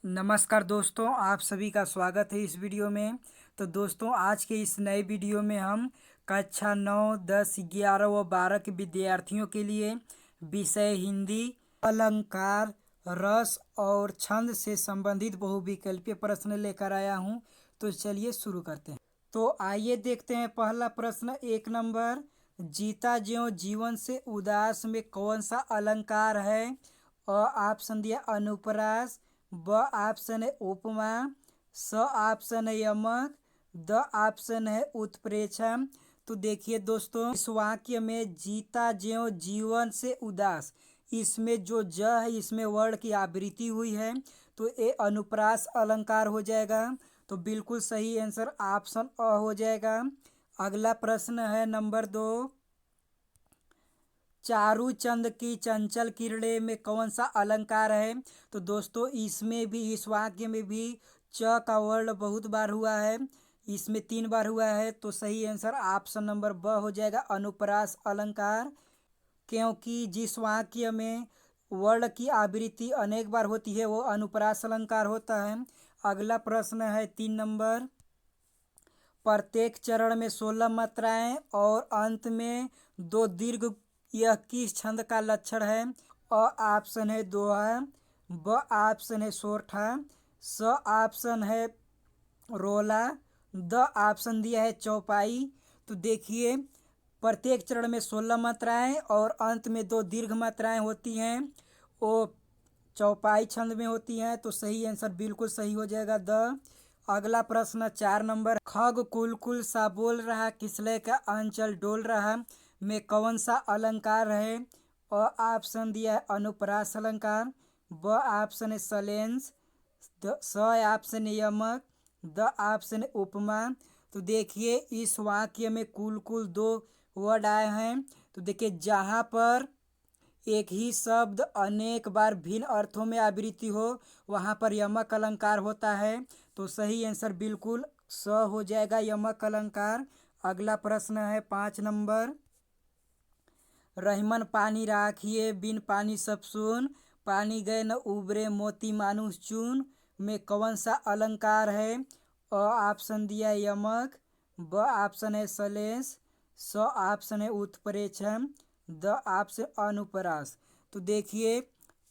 नमस्कार दोस्तों, आप सभी का स्वागत है इस वीडियो में। तो दोस्तों, आज के इस नए वीडियो में हम कक्षा 9, 10, 11 व 12 के विद्यार्थियों के लिए विषय हिंदी अलंकार, रस और छंद से संबंधित बहुविकल्पीय प्रश्न लेकर आया हूं। तो चलिए शुरू करते हैं। तो आइए देखते हैं पहला प्रश्न 1 नंबर। जीता ज्यों जीवन से उदास में कौन सा अलंकार है? ऑप्शन दिया अनुप्रास, ब ऑप्शन है उपमा, स ऑप्शन है यमक, द ऑप्शन है उत्प्रेक्षा। तो देखिए दोस्तों, इस वाक्य में जीता ज्यों जीवन से उदास, इसमें जो ज है इसमें वर्ण की आवृत्ति हुई है, तो ये अनुप्रास अलंकार हो जाएगा। तो बिल्कुल सही आंसर ऑप्शन अ हो जाएगा। अगला प्रश्न है नंबर 2। चारू चंद की चंचल किरणें में कौन सा अलंकार है? तो दोस्तों, इसमें भी, इस वाक्य में भी च का वर्ण बहुत बार हुआ है, इसमें 3 बार हुआ है। तो सही आंसर ऑप्शन नंबर ब हो जाएगा, अनुप्रास अलंकार। क्योंकि जिस वाक्य में वर्ण की आवृत्ति अनेक बार होती है वो अनुप्रास अलंकार होता है। अगला प्रश्न है 3 नंबर। प्रत्येक चरण में 16 मात्राएं और अंत में 2 दीर्घ, यह किस छंद का लक्षण है? अ ऑप्शन है दोहा, ब ऑप्शन है सोरठा, स ऑप्शन है रोला, द ऑप्शन दिया है चौपाई। तो देखिए, प्रत्येक चरण में 16 मात्राएं और अंत में 2 दीर्घ मात्राएं होती हैं, वो चौपाई छंद में होती हैं। तो सही आंसर बिल्कुल सही हो जाएगा, द। अगला प्रश्न 4 नंबर। खग कुल सा बोल रहा, किसलय का अंचल डोल रहा में कौन सा अलंकार है? अ ऑप्शन दिया है अनुप्रास अलंकार, ब ऑप्शन है सलेंस, स ऑप्शन है यमक, द ऑप्शन है उपमा। तो देखिए, इस वाक्य में कुल 2 वर्ड आए हैं। तो देखिए, जहाँ पर एक ही शब्द अनेक बार भिन्न अर्थों में आवृत्ति हो वहाँ पर यमक अलंकार होता है। तो सही आंसर बिल्कुल स हो जाएगा, यमक अलंकार। अगला प्रश्न है 5 नंबर। रहीमन पानी राखिए बिन पानी सब सून, पानी गए न उबरे मोती मानुष चून में कौन सा अलंकार है? अ ऑप्शन दिया है यमक, ब ऑप्शन है सलेस, स ऑप्शन है उत्प्रेक्षम, द ऑप्शन अनुप्रास। तो देखिए,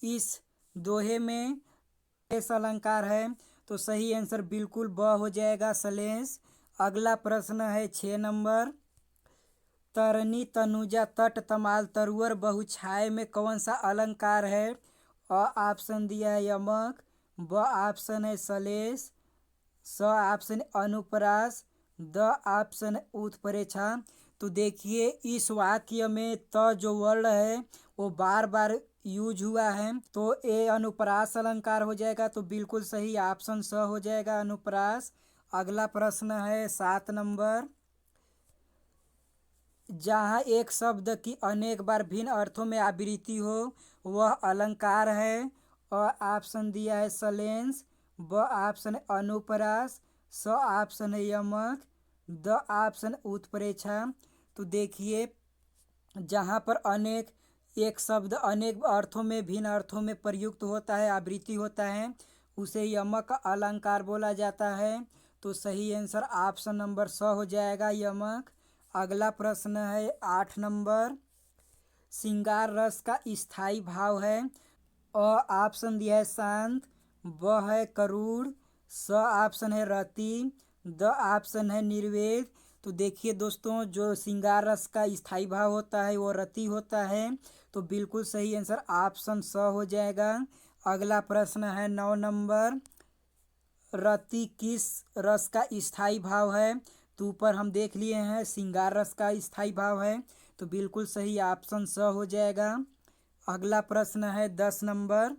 इस दोहे में सलेस अलंकार है। तो सही आंसर बिल्कुल ब हो जाएगा, सलेस। अगला प्रश्न है 6 नंबर। तरनी तनुजा तट तमाल तरुअर बहुछाय में कौन सा अलंकार है? अ ऑप्शन दिया है यमक, ब ऑप्शन है सलेस, स ऑप्शन अनुप्रास, द ऑप्शन उत्प्रेक्षा। तो देखिए, इस वाक्य में त जो वर्ण है वो बार बार यूज हुआ है, तो ये अनुप्रास अलंकार हो जाएगा। तो बिल्कुल सही ऑप्शन स हो जाएगा, अनुप्रास। अगला प्रश्न है 7 नंबर। जहाँ एक शब्द की अनेक बार भिन्न अर्थों में आवृत्ति हो वह अलंकार है। अ ऑप्शन दिया है सलेंस, ब ऑप्शन है अनुप्रास, स ऑप्शन है यमक, द ऑप्शन उत्प्रेक्षा। तो देखिए, जहाँ पर एक शब्द अनेक अर्थों में, भिन्न अर्थों में प्रयुक्त होता है, आवृत्ति होता है, उसे यमक अलंकार बोला जाता है। तो सही आंसर ऑप्शन नंबर स हो जाएगा, यमक। अगला प्रश्न है 8 नंबर। श्रृंगार रस का स्थायी भाव है। अ ऑप्शन दिया है शांत, ब है करूण, स ऑप्शन है रति, द ऑप्शन है निर्वेद। तो देखिए दोस्तों, जो श्रृंगार रस का स्थायी भाव होता है वो रति होता है। तो बिल्कुल सही आंसर ऑप्शन स हो जाएगा। अगला प्रश्न है 9 नंबर। रति किस रस का स्थायी भाव है? तो ऊपर हम देख लिए हैं श्रृंगार रस का स्थायी भाव है। तो बिल्कुल सही ऑप्शन स हो जाएगा। अगला प्रश्न है 10 नंबर।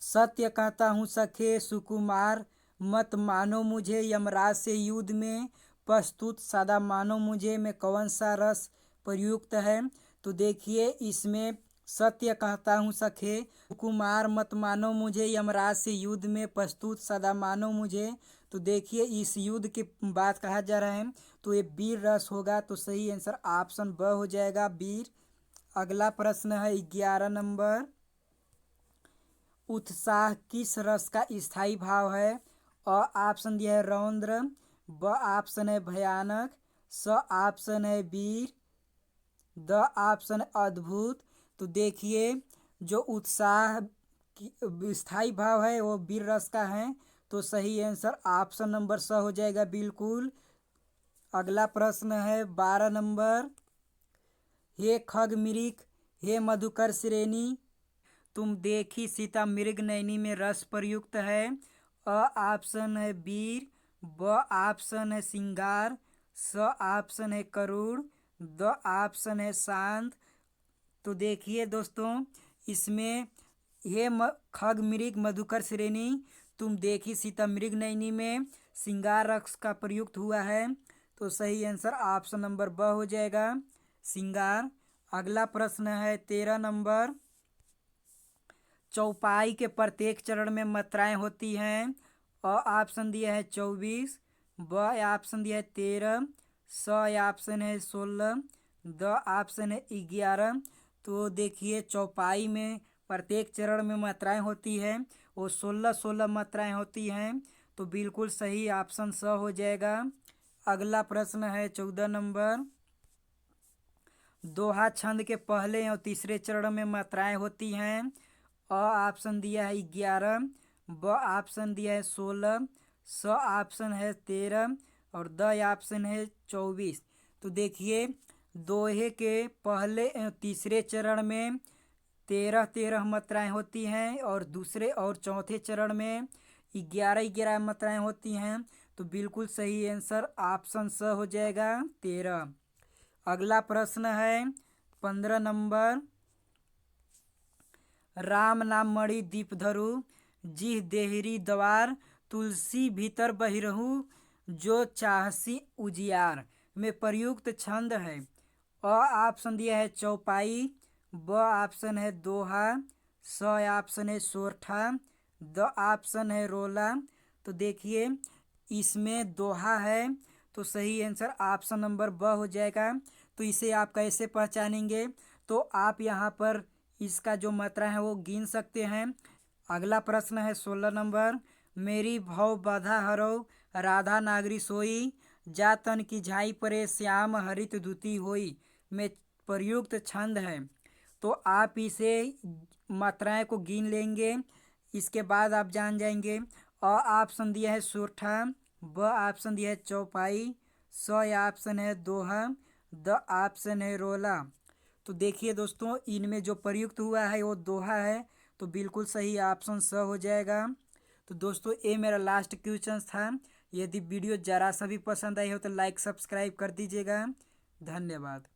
सत्य कहता हूँ सखे सुकुमार, मत मानो मुझे यमराज से युद्ध में, प्रस्तुत सदा मानो मुझे में कौन सा रस प्रयुक्त है? तो देखिए, इसमें सत्य कहता हूँ सखे कुमार, मत मानो मुझे यमराज से युद्ध में, प्रस्तुत सदा मानो मुझे। तो देखिए, इस युद्ध की बात कहा जा रहा है, तो ये वीर रस होगा। तो सही आंसर ऑप्शन ब हो जाएगा, वीर। अगला प्रश्न है 11 नंबर। उत्साह किस रस का स्थायी भाव है? अ ऑप्शन दिया है रौद्र, ब ऑप्शन है भयानक, स ऑप्शन है वीर, द ऑप्शन अद्भुत। तो देखिए जो उत्साह स्थायी भाव है वो वीर रस का है, तो सही आंसर ऑप्शन नंबर स हो जाएगा बिल्कुल। अगला प्रश्न है 12 नंबर। हे खग मृग, हे मधुकर श्रेणी, तुम देखी सीता मृग नयनी में रस प्रयुक्त है। अ ऑप्शन है वीर, ब ऑप्शन है सिंगार, स ऑप्शन है करुण, द ऑप्शन है शांत। तो देखिए दोस्तों इसमें खग मृग मधुकर श्रेणी, तुम देखी सीता मृग नयनी में सिंगार रस का प्रयुक्त हुआ है, तो सही आंसर ऑप्शन नंबर ब हो जाएगा सिंगार। अगला प्रश्न है 13 नंबर। चौपाई के प्रत्येक चरण में मात्राएं होती हैं। अ ऑप्शन दिया है 24, ब ऑप्शन दिया है 13, स ऑप्शन है 16, द ऑप्शन है 11। तो देखिए चौपाई में प्रत्येक चरण में मात्राएं होती हैं, वो 16 मात्राएं होती हैं, तो बिल्कुल सही ऑप्शन स हो जाएगा। अगला प्रश्न है 14 नंबर। दोहा छंद के पहले और तीसरे चरण में मात्राएं होती हैं। अ ऑप्शन दिया है 11, ब ऑप्शन दिया है 16, स ऑप्शन है 13 और द ऑप्शन है 24। तो देखिए दोहे के पहले तीसरे चरण में 13 मात्राएं होती हैं और दूसरे और चौथे चरण में 11 मात्राएं होती हैं, तो बिल्कुल सही आंसर ऑप्शन स हो जाएगा 13। अगला प्रश्न है 15 नंबर। राम नाम मणि दीप धरु, जिह देहरी द्वार, तुलसी भीतर बहिरहु, जो चाहसी उजियार में प्रयुक्त छंद है। अ ऑप्शन दिया है चौपाई, ब ऑप्शन है दोहा, स ऑप्शन है सोरठा, द ऑप्शन है रोला। तो देखिए इसमें दोहा है, तो सही आंसर ऑप्शन नंबर ब हो जाएगा। तो इसे आप कैसे पहचानेंगे? तो आप यहाँ पर इसका जो मात्रा है वो गिन सकते हैं। अगला प्रश्न है 16 नंबर। मेरी भव बाधा हरो, राधा नागरी सोई, जा तन की झाई परे श्याम हरित दूती होई में प्रयुक्त छंद है। तो आप इसे मात्राएं को गिन लेंगे, इसके बाद आप जान जाएंगे। अ ऑप्शन दिया है सोरठा, ब ऑप्शन दिया है चौपाई, स ऑप्शन है दोहा, द ऑप्शन है रोला। तो देखिए दोस्तों इनमें जो प्रयुक्त हुआ है वो दोहा है, तो बिल्कुल सही ऑप्शन स हो जाएगा। तो दोस्तों ये मेरा लास्ट क्वेश्चन था। यदि वीडियो ज़रा सा भी पसंद आई हो तो लाइक सब्सक्राइब कर दीजिएगा। धन्यवाद।